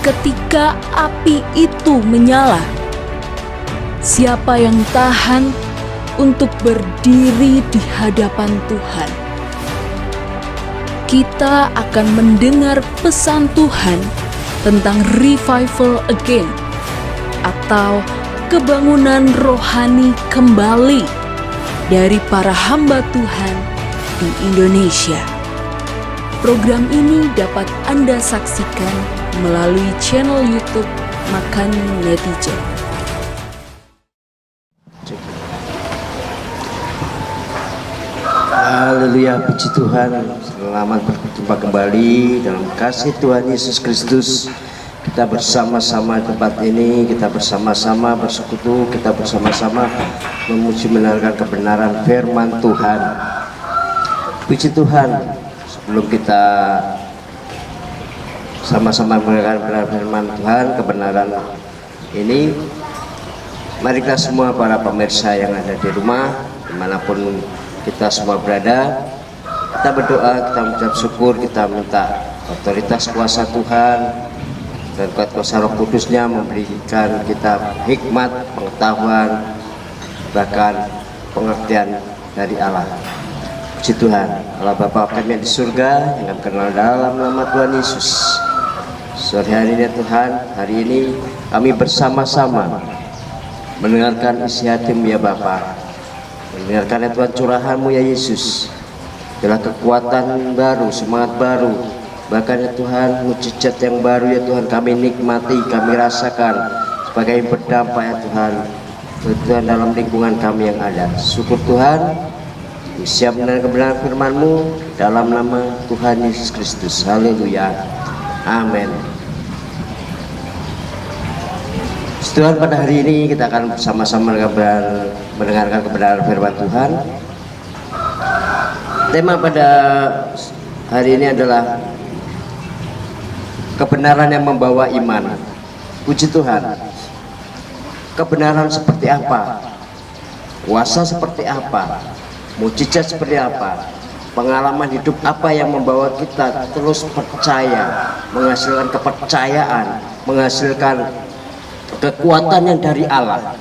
ketika api itu menyala. Siapa yang tahan untuk berdiri di hadapan Tuhan? Kita akan mendengar pesan Tuhan tentang revival again atau kebangunan rohani kembali dari para hamba Tuhan di Indonesia. Program ini dapat Anda saksikan melalui channel YouTube Makan Netizen. Haleluya, puji Tuhan. Selamat berjumpa kembali dalam kasih Tuhan Yesus Kristus. Kita bersama-sama di tempat ini, kita bersama-sama bersekutu, kita bersama-sama memuji mendengarkan kebenaran firman Tuhan. Puji Tuhan. Sebelum kita sama-sama mendengarkan firman Tuhan, kebenaran ini, mari kita semua para pemirsa yang ada di rumah, dimanapun kita semua berada, kita berdoa, kita mengucap syukur, kita minta otoritas kuasa Tuhan dan kuasa Roh Kudusnya memberikan kita hikmat, pengetahuan, bahkan pengertian dari Allah. Puji Tuhan, Allah Bapa kami yang di surga, yang kami kenal dalam nama Tuhan Yesus. Sore hari ini Tuhan, hari ini kami bersama-sama mendengarkan isi hati-Mu ya Bapa. Mendengarkan ya Tuhan curahan-Mu ya Yesus. Adalah kekuatan baru, semangat baru, bahkan ya Tuhan mujizat yang baru ya Tuhan kami nikmati, kami rasakan sebagai berdampak ya Tuhan dalam lingkungan kami yang ada. Syukur Tuhan, siap mendengar kebenaran firman-Mu dalam nama Tuhan Yesus Kristus. Haleluya, amin. Tuhan, pada hari ini kita akan bersama-sama mendengarkan kebenaran firman Tuhan. Tema pada hari ini adalah kebenaran yang membawa iman. Puji Tuhan. Kebenaran seperti apa? Kuasa seperti apa? Mujizat seperti apa? Pengalaman hidup apa yang membawa kita terus percaya, menghasilkan kepercayaan, menghasilkan kekuatan yang dari Allah.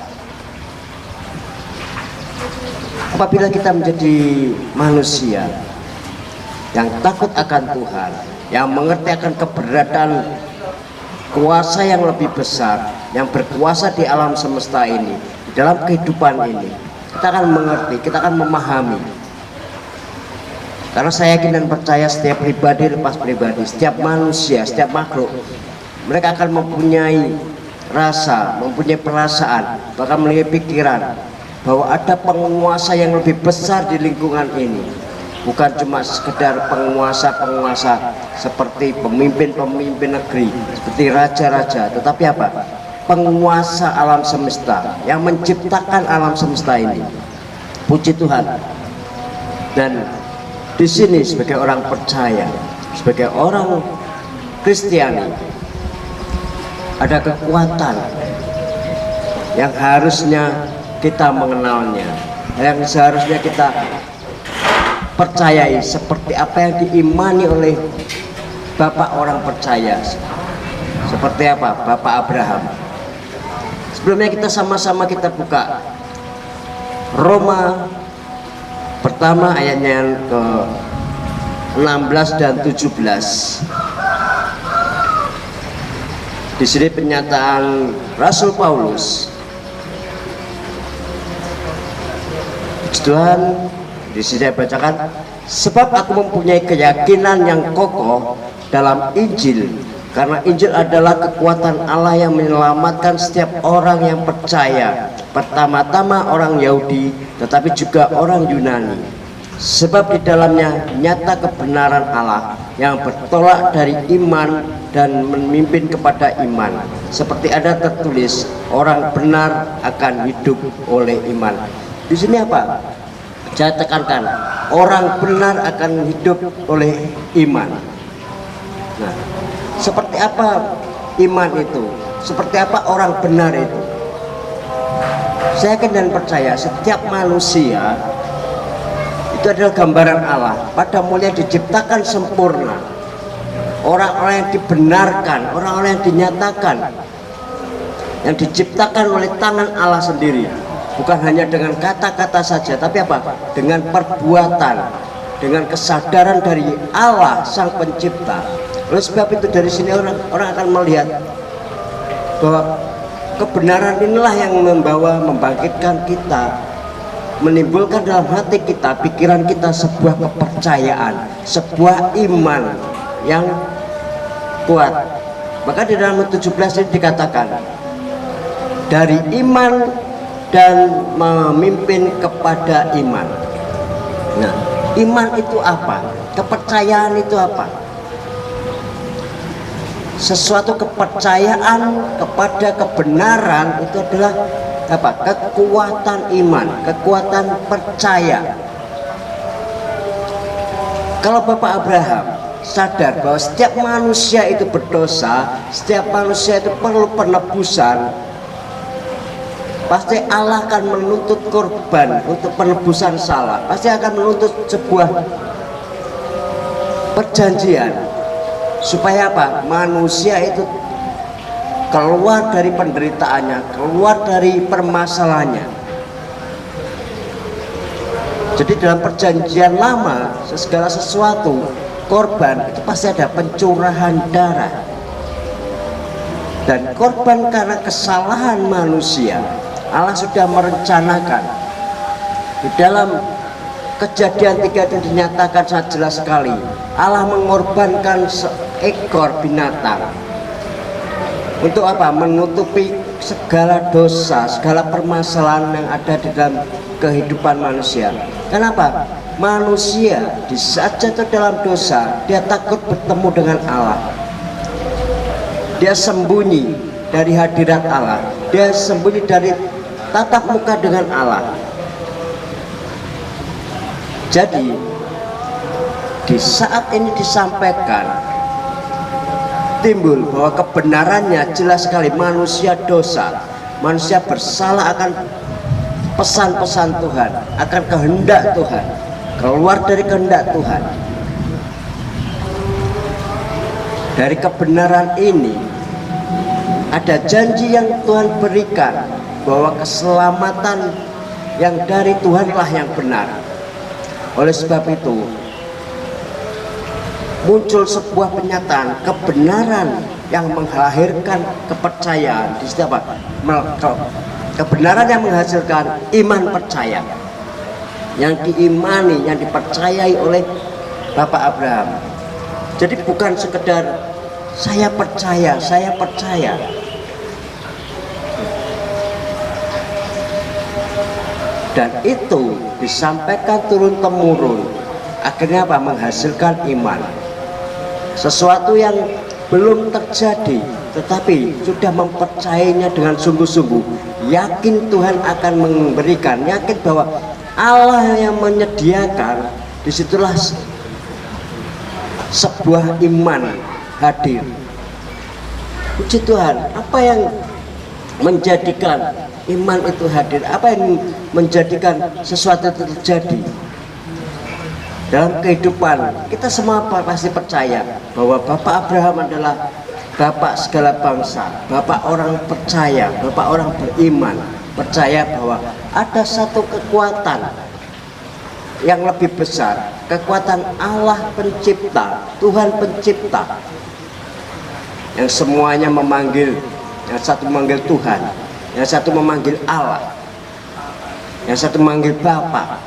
Apabila kita menjadi manusia yang takut akan Tuhan, yang mengerti akan keberadaan kuasa yang lebih besar, yang berkuasa di alam semesta ini, di dalam kehidupan ini, kita akan mengerti, kita akan memahami. Karena saya yakin dan percaya setiap pribadi lepas pribadi, setiap manusia, setiap makhluk, mereka akan mempunyai rasa, mempunyai perasaan, bahkan mempunyai pikiran bahwa ada penguasa yang lebih besar di lingkungan ini. Bukan cuma sekedar penguasa-penguasa seperti pemimpin-pemimpin negeri, seperti raja-raja, tetapi apa? Penguasa alam semesta yang menciptakan alam semesta ini. Puji Tuhan. Dan di sini sebagai orang percaya, sebagai orang Kristiani, ada kekuatan yang harusnya kita mengenalnya, yang seharusnya kita percayai, seperti apa yang diimani oleh Bapak orang percaya. Seperti apa? Bapak Abraham. Sebelumnya kita sama-sama kita buka Roma pertama ayatnya yang ke 16 dan 17. Di sini pernyataan Rasul Paulus. Tuhan, di sini saya bacakan, sebab aku mempunyai keyakinan yang kokoh dalam Injil, karena Injil adalah kekuatan Allah yang menyelamatkan setiap orang yang percaya, pertama-tama orang Yahudi, tetapi juga orang Yunani. Sebab di dalamnya nyata kebenaran Allah yang bertolak dari iman dan memimpin kepada iman. Seperti ada tertulis, orang benar akan hidup oleh iman. Di sini apa? Saya tekankan, orang benar akan hidup oleh iman. Nah, seperti apa iman itu? Seperti apa orang benar itu? Saya yakin dan percaya setiap manusia itu adalah gambaran Allah, pada mulanya diciptakan sempurna orang-orang yang dibenarkan, orang-orang yang dinyatakan, yang diciptakan oleh tangan Allah sendiri, bukan hanya dengan kata-kata saja, tapi apa? Dengan perbuatan, dengan kesadaran dari Allah Sang Pencipta. Oleh sebab itu dari sini orang akan melihat bahwa kebenaran inilah yang membangkitkan kita, menimbulkan dalam hati kita, pikiran kita sebuah kepercayaan, sebuah iman yang kuat. Maka di dalam 17 ini dikatakan dari iman dan memimpin kepada iman. Nah, iman itu apa? Kepercayaan itu apa? Sesuatu kepercayaan kepada kebenaran itu adalah apa? Kekuatan iman, kekuatan percaya. Kalau Bapak Abraham sadar bahwa setiap manusia itu berdosa, setiap manusia itu perlu penebusan, pasti Allah akan menuntut korban untuk penebusan salah. Pasti akan menuntut sebuah perjanjian supaya apa? Manusia itu keluar dari penderitaannya, keluar dari permasalahannya. Jadi dalam perjanjian lama, segala sesuatu korban itu pasti ada pencurahan darah. Dan korban karena kesalahan manusia, Allah sudah merencanakan. Di dalam Kejadian 3 itu dinyatakan sangat jelas sekali. Allah mengorbankan seekor binatang. Untuk apa? Menutupi segala dosa, segala permasalahan yang ada di dalam kehidupan manusia. Kenapa? Manusia di saat jatuh dalam dosa, dia takut bertemu dengan Allah. Dia sembunyi dari hadirat Allah. Dia sembunyi dari tatap muka dengan Allah. Jadi di saat ini disampaikan, timbul bahwa kebenarannya jelas sekali. Manusia dosa, manusia bersalah akan pesan-pesan Tuhan, akan kehendak Tuhan, keluar dari kehendak Tuhan. Dari kebenaran ini ada janji yang Tuhan berikan bahwa keselamatan yang dari Tuhanlah yang benar. Oleh sebab itu muncul sebuah penyataan kebenaran yang melahirkan kepercayaan. Di situ apa? Kebenaran yang menghasilkan iman percaya, yang diimani, yang dipercayai oleh Bapak Abraham. Jadi bukan sekedar saya percaya, saya percaya. Dan itu disampaikan turun temurun, akhirnya apa? Menghasilkan iman. Sesuatu yang belum terjadi tetapi sudah mempercayainya dengan sungguh-sungguh, yakin Tuhan akan memberikan, yakin bahwa Allah yang menyediakan. Disitulah sebuah iman hadir. Puji Tuhan, apa yang menjadikan iman itu hadir? Apa yang menjadikan sesuatu itu terjadi dalam kehidupan kita? Semua pasti percaya bahwa Bapak Abraham adalah Bapak segala bangsa, Bapak orang percaya, Bapak orang beriman, percaya bahwa ada satu kekuatan yang lebih besar, kekuatan Allah Pencipta, Tuhan Pencipta, yang semuanya memanggil. Yang satu memanggil Tuhan, yang satu memanggil Allah, yang satu memanggil Bapa.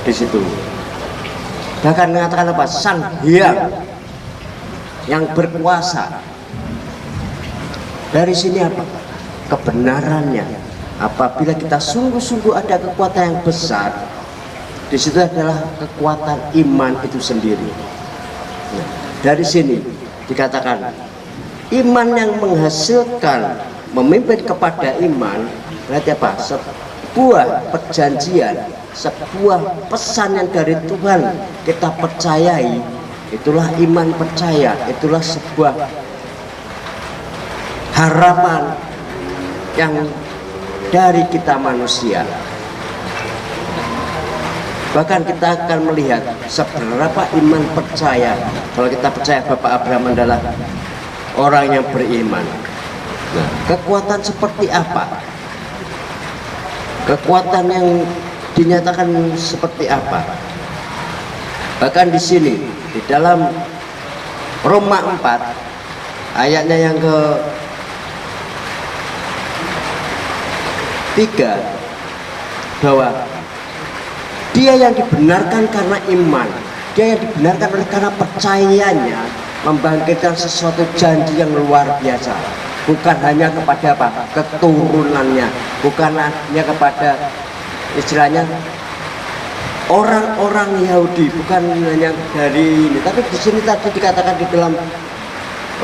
Di situ bahkan mengatakan apa? Sang Hyang yang berkuasa. Dari sini apa? Kebenarannya. Apabila kita sungguh-sungguh ada kekuatan yang besar, di situ adalah kekuatan iman itu sendiri. Nah, dari sini dikatakan iman yang menghasilkan memimpin kepada iman. Berarti apa? Sebuah perjanjian, sebuah pesan yang dari Tuhan kita percayai. Itulah iman percaya, itulah sebuah harapan yang dari kita manusia. Bahkan kita akan melihat seberapa iman percaya. Kalau kita percaya Bapak Abraham adalah orang yang beriman. Nah, kekuatan seperti apa? Kekuatan yang dinyatakan seperti apa? Bahkan di sini di dalam Roma 4 ayatnya yang ke-3 bahwa dia yang dibenarkan karena iman, dia yang dibenarkan oleh karena percayanya membangkitkan sesuatu janji yang luar biasa. Bukan hanya kepada apa? Keturunannya, bukan hanya kepada istilahnya orang-orang Yahudi, bukan hanya dari ini. Tapi di sini tadi dikatakan di dalam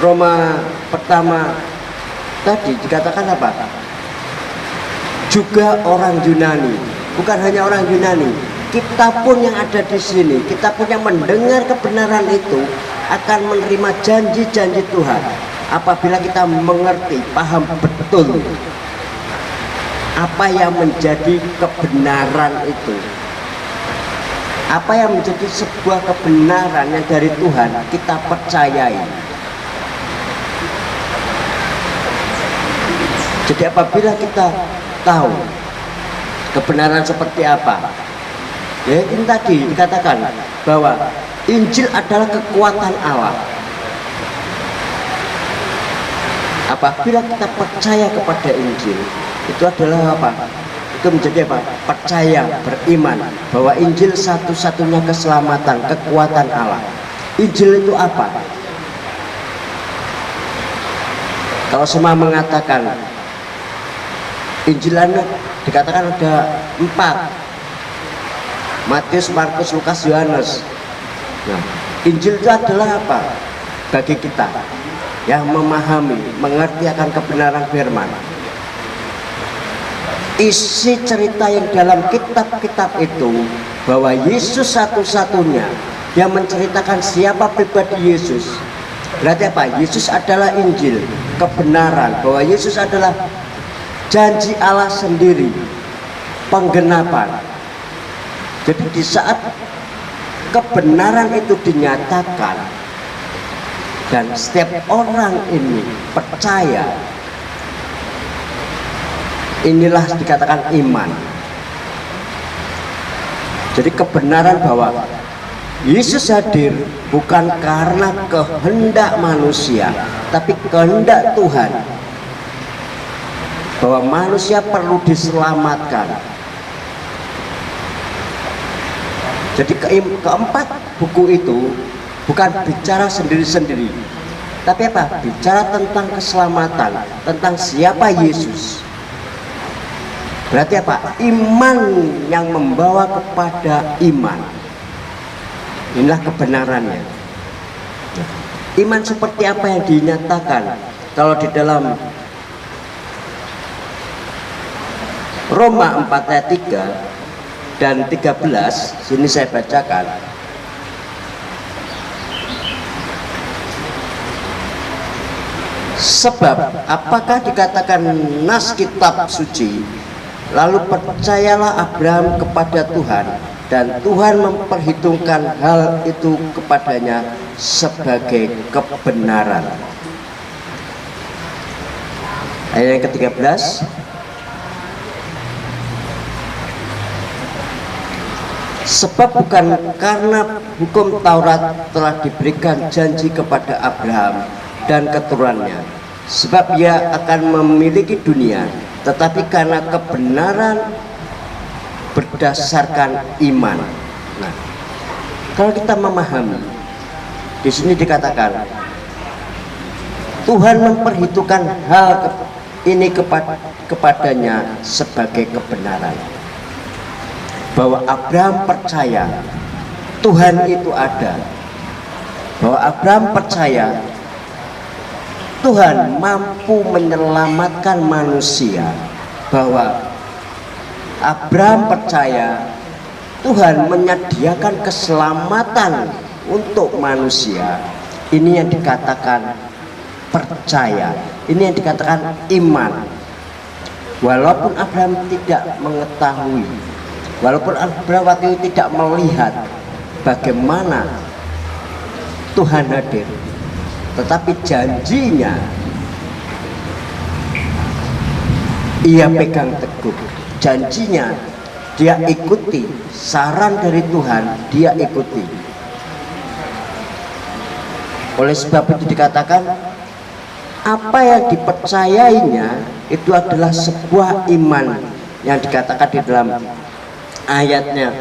Roma pertama tadi dikatakan apa? Juga orang Yunani, bukan hanya orang Yunani. Kita pun yang ada di sini, kita pun yang mendengar kebenaran itu akan menerima janji-janji Tuhan apabila kita mengerti, paham betul apa yang menjadi kebenaran itu, apa yang menjadi sebuah kebenaran yang dari Tuhan kita percayai. Jadi apabila kita tahu kebenaran seperti apa, ya ini tadi dikatakan bahwa Injil adalah kekuatan Allah. Apabila kita percaya kepada Injil, itu adalah apa? Itu menjadi apa? Percaya, beriman bahwa Injil satu-satunya keselamatan, kekuatan Allah. Injil itu apa? Kalau semua mengatakan Injil dikatakan ada 4: Matius, Markus, Lukas, Yohanes. Nah, Injil itu adalah apa? Bagi kita yang memahami, mengerti akan kebenaran firman, isi cerita yang dalam kitab-kitab itu bahwa Yesus satu-satunya yang menceritakan siapa pribadi Yesus. Berarti apa? Yesus adalah Injil, kebenaran, bahwa Yesus adalah janji Allah sendiri, penggenapan. Jadi di saat kebenaran itu dinyatakan dan setiap orang ini percaya, inilah dikatakan iman. Jadi kebenaran bahwa Yesus hadir bukan karena kehendak manusia, tapi kehendak Tuhan, bahwa manusia perlu diselamatkan. Jadi keempat buku itu bukan bicara sendiri-sendiri, tapi apa? Bicara tentang keselamatan, tentang siapa Yesus. Berarti apa? Iman yang membawa kepada iman. Inilah kebenarannya. Iman seperti apa yang dinyatakan kalau di dalam Roma 4 ayat 3 dan 13, sini saya bacakan. Sebab apakah dikatakan nas kitab suci, lalu percayalah Abraham kepada Tuhan, dan Tuhan memperhitungkan hal itu kepadanya sebagai kebenaran. Ayat yang ke-13, sebab bukan karena hukum Taurat telah diberikan janji kepada Abraham dan keturunannya, sebab ia akan memiliki dunia, tetapi karena kebenaran berdasarkan iman. Nah, kalau kita memahami, di sini dikatakan Tuhan memperhitungkan hal ini kepadanya sebagai kebenaran, bahwa Abraham percaya Tuhan itu ada, bahwa Abraham percaya Tuhan mampu menyelamatkan manusia, bahwa Abraham percaya Tuhan menyediakan keselamatan untuk manusia. Ini yang dikatakan percaya, ini yang dikatakan iman. Walaupun Abraham tidak mengetahui Walaupun Abraham waktu itu tidak melihat bagaimana Tuhan hadir, tetapi janjinya ia pegang teguh. Janjinya dia ikuti, saran dari Tuhan dia ikuti. Oleh sebab itu dikatakan apa yang dipercayainya itu adalah sebuah iman yang dikatakan di dalam ayatnya,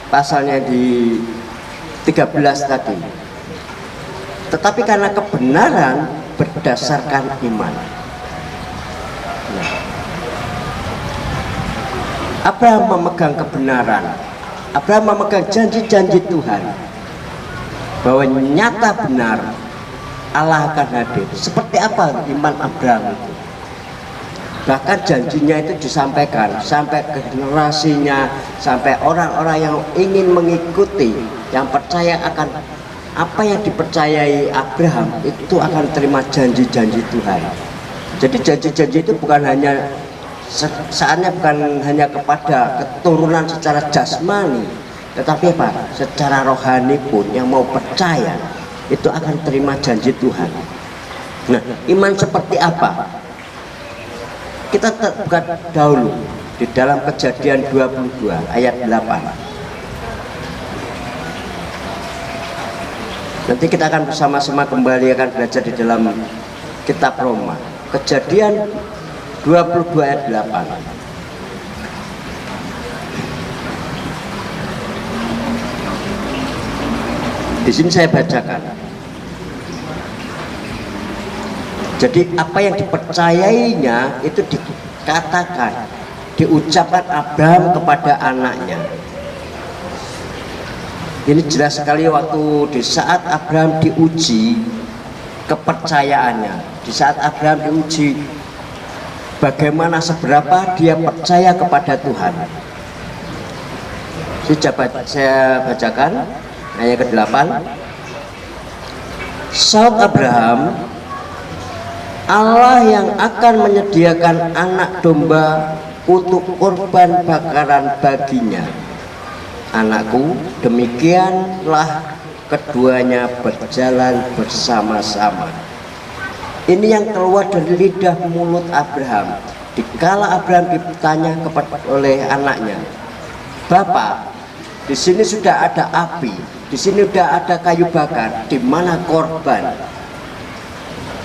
pasalnya di 13 tadi. Tetapi karena kebenaran berdasarkan iman. Nah, Abraham memegang kebenaran, Abraham memegang janji-janji Tuhan bahwa nyata benar Allah akan hadir. Seperti apa iman Abraham itu? Bahkan janjinya itu disampaikan sampai ke generasinya, sampai orang-orang yang ingin mengikuti, yang percaya akan apa yang dipercayai Abraham itu akan terima janji-janji Tuhan. Jadi janji-janji itu bukan hanya saatnya bukan hanya kepada keturunan secara jasmani, tetapi apa? Secara rohani pun yang mau percaya itu akan terima janji Tuhan. Nah, iman seperti apa? Kita buka dahulu di dalam Kejadian 22 ayat 8. Nanti kita akan bersama-sama kembali akan belajar di dalam kitab Roma. Kejadian 22 ayat 8. Di sini saya bacakan. Jadi apa yang dipercayainya itu dikatakan, diucapkan Abraham kepada anaknya. Ini jelas sekali waktu di saat Abraham diuji kepercayaannya, di saat Abraham diuji bagaimana seberapa dia percaya kepada Tuhan. Saya bacakan ayat ke-8. Saud Abraham, Allah yang akan menyediakan anak domba untuk korban bakaran baginya. Anakku, demikianlah keduanya berjalan bersama-sama. Ini yang keluar dari lidah mulut Abraham. Dikala Abraham ditanya oleh anaknya, Bapak, di sini sudah ada api, di sini sudah ada kayu bakar, di mana korban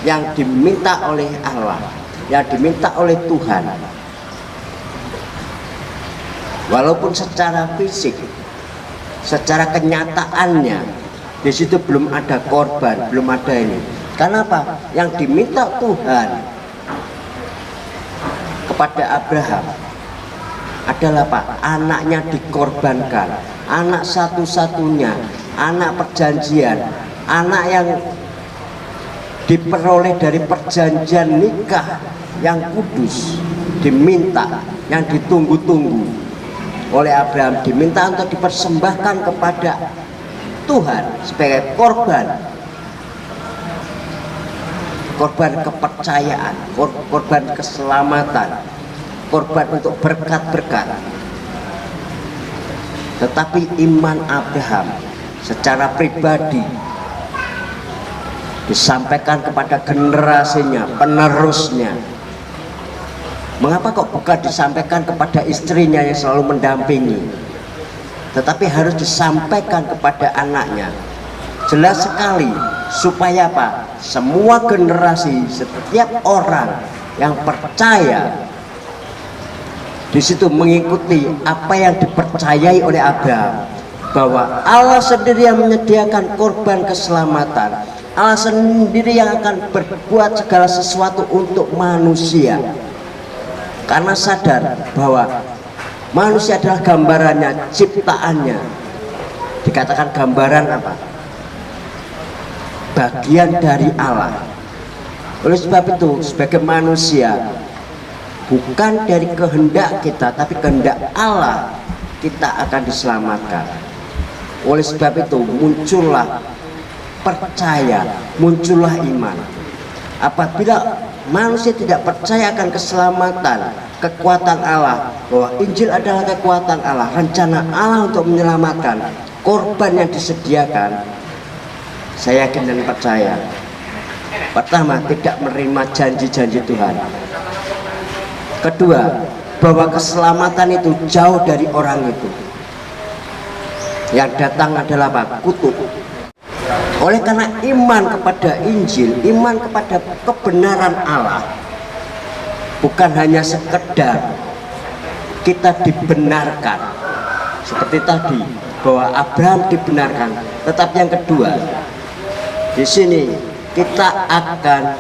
yang diminta oleh Allah, yang diminta oleh Tuhan? Walaupun secara fisik, secara kenyataannya di situ belum ada korban, belum ada ini. Kenapa? Yang diminta Tuhan kepada Abraham adalah Pak, anaknya dikorbankan, anak satu-satunya, anak perjanjian, anak yang diperoleh dari perjanjian nikah yang kudus, diminta, yang ditunggu-tunggu oleh Abraham, diminta untuk dipersembahkan kepada Tuhan sebagai korban kepercayaan, korban keselamatan, korban untuk berkat-berkat. Tetapi iman Abraham secara pribadi disampaikan kepada generasinya, penerusnya. Mengapa kok bukan disampaikan kepada istrinya yang selalu mendampingi, tetapi harus disampaikan kepada anaknya? Jelas sekali, supaya apa? Semua generasi, setiap orang yang percaya di situ mengikuti apa yang dipercayai oleh Abraham, bahwa Allah sendiri yang menyediakan korban keselamatan, Allah sendiri yang akan berbuat segala sesuatu untuk manusia. Karena sadar bahwa manusia adalah gambarannya, ciptaannya. Dikatakan gambaran apa? Bagian dari Allah. Oleh sebab itu, sebagai manusia, bukan dari kehendak kita, tapi kehendak Allah, kita akan diselamatkan. Oleh sebab itu, muncullah percaya, muncullah iman. Apabila manusia tidak percaya akan keselamatan, kekuatan Allah, bahwa Injil adalah kekuatan Allah, rencana Allah untuk menyelamatkan, korban yang disediakan, saya yakin dan percaya. Pertama, tidak menerima janji-janji Tuhan. Kedua, bahwa keselamatan itu jauh dari orang itu. Yang datang adalah apa? Kutuk. Oleh karena iman kepada Injil, iman kepada kebenaran Allah, bukan hanya sekedar kita dibenarkan seperti tadi bahwa Abraham dibenarkan, tetapi yang kedua, di sini kita akan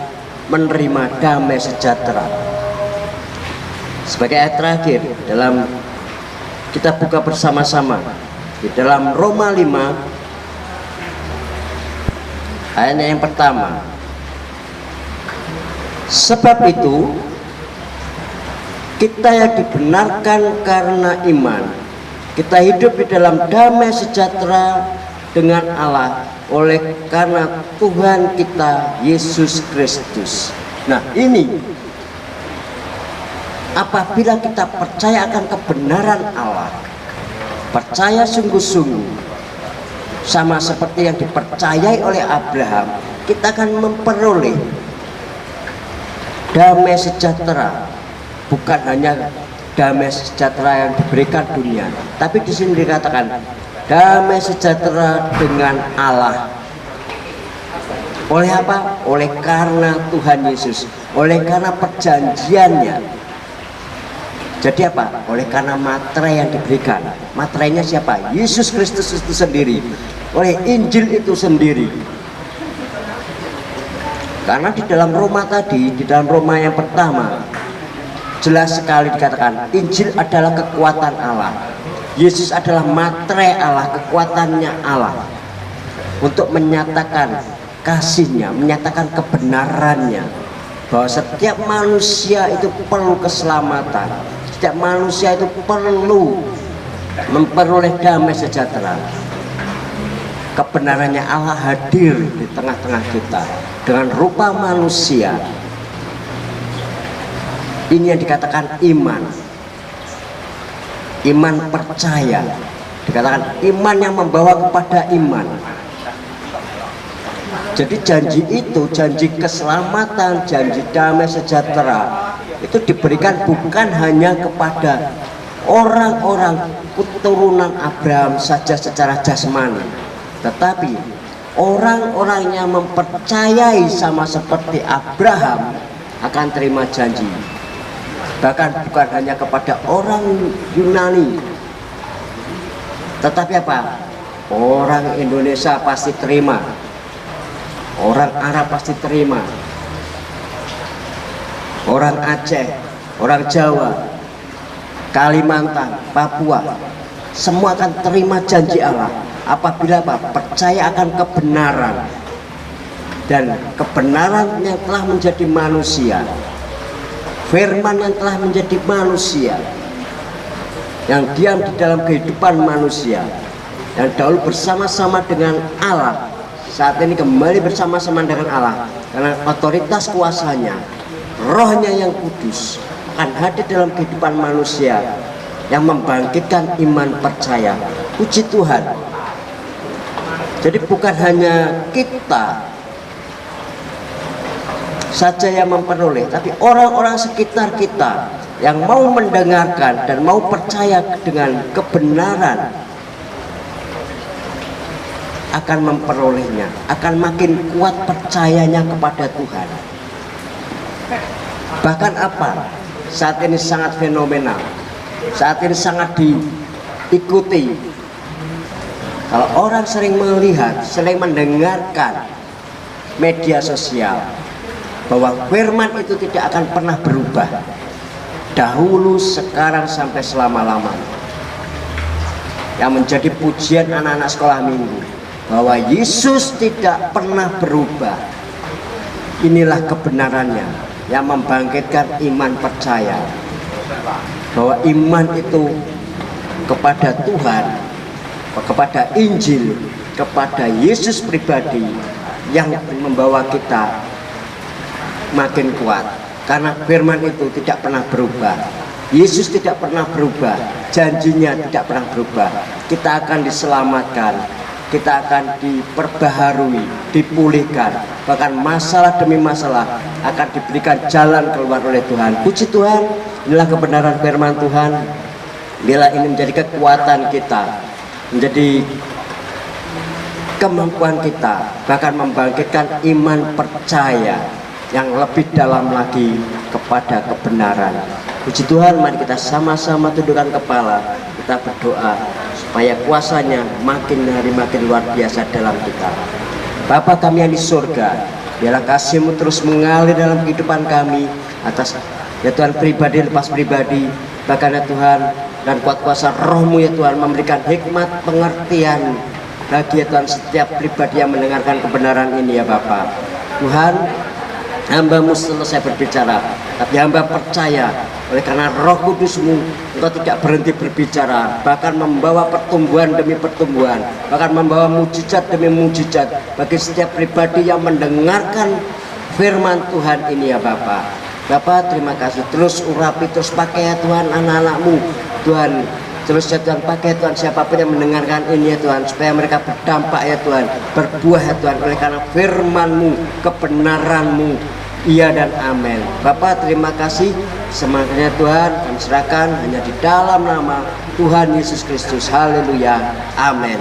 menerima damai sejahtera. Sebagai ayat terakhir dalam kita buka bersama-sama di dalam Roma 5 ayatnya yang pertama. Sebab itu kita yang dibenarkan karena iman, kita hidup di dalam damai sejahtera dengan Allah oleh karena Tuhan kita Yesus Kristus. Nah, ini apabila kita percaya akan kebenaran Allah, percaya sungguh-sungguh, sama seperti yang dipercayai oleh Abraham, kita akan memperoleh damai sejahtera. Bukan hanya damai sejahtera yang diberikan dunia, tapi di sini dikatakan damai sejahtera dengan Allah. Oleh apa? Oleh karena Tuhan Yesus, oleh karena perjanjiannya. Jadi apa? Oleh karena materai yang diberikan. Materainya siapa? Yesus Kristus itu sendiri, oleh Injil itu sendiri. Karena di dalam Roma tadi, di dalam Roma yang pertama, jelas sekali dikatakan Injil adalah kekuatan Allah. Yesus adalah materai Allah, kekuatannya Allah untuk menyatakan kasihnya, menyatakan kebenarannya, bahwa setiap manusia itu perlu keselamatan, setiap manusia itu perlu memperoleh damai sejahtera. Kebenarannya Allah hadir di tengah-tengah kita dengan rupa manusia. Ini yang dikatakan iman. Iman percaya. Dikatakan iman yang membawa kepada iman. Jadi janji itu, janji keselamatan, janji damai sejahtera, itu diberikan bukan hanya kepada orang-orang keturunan Abraham saja secara jasmani, tetapi orang-orang yang mempercayai sama seperti Abraham akan terima janji. Bahkan bukan hanya kepada orang Yunani, tetapi apa? Orang Indonesia pasti terima, orang Arab pasti terima, orang Aceh, orang Jawa, Kalimantan, Papua, semua akan terima janji Allah apabila apa? Percaya akan kebenaran, dan kebenaran yang telah menjadi manusia, firman yang telah menjadi manusia, yang diam di dalam kehidupan manusia, yang dahulu bersama-sama dengan Allah, saat ini kembali bersama-sama dengan Allah karena otoritas kuasanya, rohnya yang kudus akan hadir dalam kehidupan manusia yang membangkitkan iman percaya. Puji Tuhan. Jadi bukan hanya kita saja yang memperoleh, tapi orang-orang sekitar kita yang mau mendengarkan dan mau percaya dengan kebenaran akan memperolehnya, akan makin kuat percayanya kepada Tuhan. Bahkan apa? Saat ini sangat fenomenal, saat ini sangat diikuti. Kalau orang sering melihat, sering mendengarkan media sosial, bahwa firman itu tidak akan pernah berubah, dahulu, sekarang, sampai selama-lamanya. Yang menjadi pujian anak-anak sekolah minggu, bahwa Yesus tidak pernah berubah. Inilah kebenarannya yang membangkitkan iman percaya, bahwa iman itu kepada Tuhan, kepada Injil, kepada Yesus pribadi yang membawa kita makin kuat, karena firman itu tidak pernah berubah. Yesus tidak pernah berubah, janjinya tidak pernah berubah. Kita akan diselamatkan, kita akan diperbaharui, dipulihkan, bahkan masalah demi masalah akan diberikan jalan keluar oleh Tuhan. Puji Tuhan, inilah kebenaran firman Tuhan. Bila ini menjadi kekuatan kita, menjadi kemampuan kita, bahkan membangkitkan iman percaya yang lebih dalam lagi kepada kebenaran. Puji Tuhan, mari kita sama-sama tundukkan kepala, kita berdoa supaya kuasanya makin hari makin luar biasa dalam kita. Bapa kami yang di surga, biarlah kasih-Mu terus mengalir dalam kehidupan kami, atas ya Tuhan pribadi lepas pribadi, bahkan ya Tuhan, dan kuat kuasa Roh-Mu ya Tuhan memberikan hikmat pengertian bagi ya Tuhan setiap pribadi yang mendengarkan kebenaran ini ya Bapa. Tuhan, hamba-Mu selesai berbicara, tapi hamba percaya oleh karena Roh Kudus-Mu, Engkau tidak berhenti berbicara, bahkan membawa pertumbuhan demi pertumbuhan, bahkan membawa mujizat demi mujizat bagi setiap pribadi yang mendengarkan firman Tuhan ini ya Bapa. Bapa, terima kasih, terus urapi, terus pakai ya Tuhan anak-anak-Mu Tuhan, terus ya Tuhan pakai Tuhan siapapun yang mendengarkan ini ya Tuhan, supaya mereka berdampak ya Tuhan, berbuah ya Tuhan oleh karena firman-Mu, kebenaran-Mu. Iya dan amin. Bapak terima kasih, semangatnya Tuhan kami serahkan hanya di dalam nama Tuhan Yesus Kristus. Haleluya, amin.